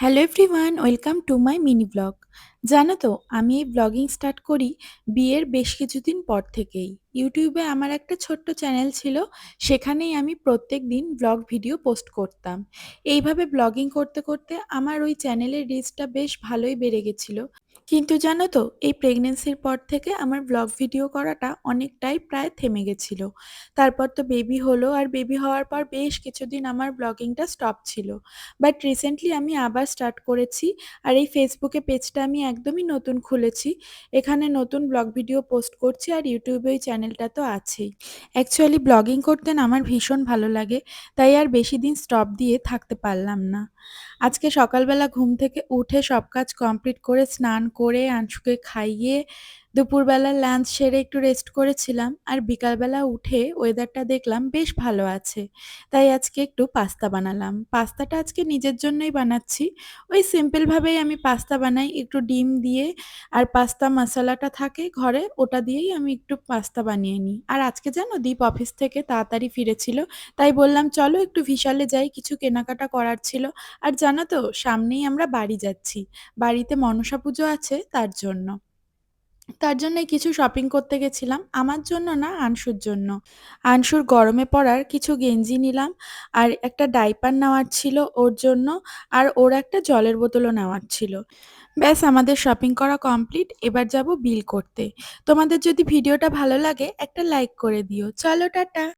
Hello everyone, welcome to my mini blog. জানো তো, আমি এই ব্লগিং স্টার্ট করি বিয়ের বেশ কিছুদিন পর থেকেই। ইউটিউবে আমার একটা ছোট্ট চ্যানেল ছিল, সেখানেই আমি প্রত্যেক দিন ব্লগ ভিডিও পোস্ট করতাম। এইভাবে ব্লগিং করতে করতে আমার ওই চ্যানেলের রিচটা বেশ ভালোই বেড়ে গেছিলো। কিন্তু জানো তো, এই প্রেগনেন্সির পর থেকে আমার ব্লগ ভিডিও করাটা অনেকটাই প্রায় থেমে গেছিল। তারপর তো বেবি হলো, আর বেবি হওয়ার পর বেশ কিছুদিন আমার ব্লগিংটা স্টপ ছিল। বাট রিসেন্টলি আমি আবার স্টার্ট করেছি। আর এই ফেসবুকে পেজটা আমি একদমই নতুন খুলেছি। এখানে নতুন ব্লগ ভিডিও পোস্ট করছি, আর ইউটিউবে ওই চ্যানেলটা তো আছেই। অ্যাকচুয়ালি ব্লগিং করতে না আমার ভীষণ ভালো লাগে, তাই আর বেশি দিন স্টপ দিয়ে থাকতে পারলাম না। আজকে সকালবেলা ঘুম থেকে উঠে সব কাজ কমপ্লিট করে স্নান করে আংশুকে খাইয়ে দুপুরবেলা লাঞ্চ সেরে একটু রেস্ট করেছিলাম, আর বিকালবেলা উঠে ওয়েদারটা দেখলাম বেশ ভালো আছে। তাই আজকে একটু পাস্তা বানালাম। পাস্তাটা আজকে নিজের জন্যই বানাচ্ছি। ওই সিম্পলভাবেই আমি পাস্তা বানাই, একটু ডিম দিয়ে। আর পাস্তা মশলাটা থাকে ঘরে, ওটা দিয়েই আমি একটু পাস্তা বানিয়ে নিই। আর আজকে জানো, দীপ অফিস থেকে তাড়াতাড়ি ফিরেছিল, তাই বললাম চলো একটু বিশালে যাই, কিছু কেনাকাটা করার ছিল। আর জানো তো, সামনেই আমরা বাড়ি যাচ্ছি। বাড়িতে মনসা পুজো আছে, তার জন্যই কিছু শপিং করতে গেছিলাম, আমার জন্য না, আনশুর জন্য। আনশুর গরমে পড়ার কিছু গেঞ্জি নিলাম, আর একটা ডাইপার নেওয়ার ছিল ওর জন্য, আর ওর একটা জলের বোতলও নেওয়ার ছিল। ব্যাস, আমাদের শপিং করা কমপ্লিট। এবার যাব বিল করতে। তোমাদের যদি ভিডিওটা ভালো লাগে একটা লাইক করে দিও। চলো টাটা।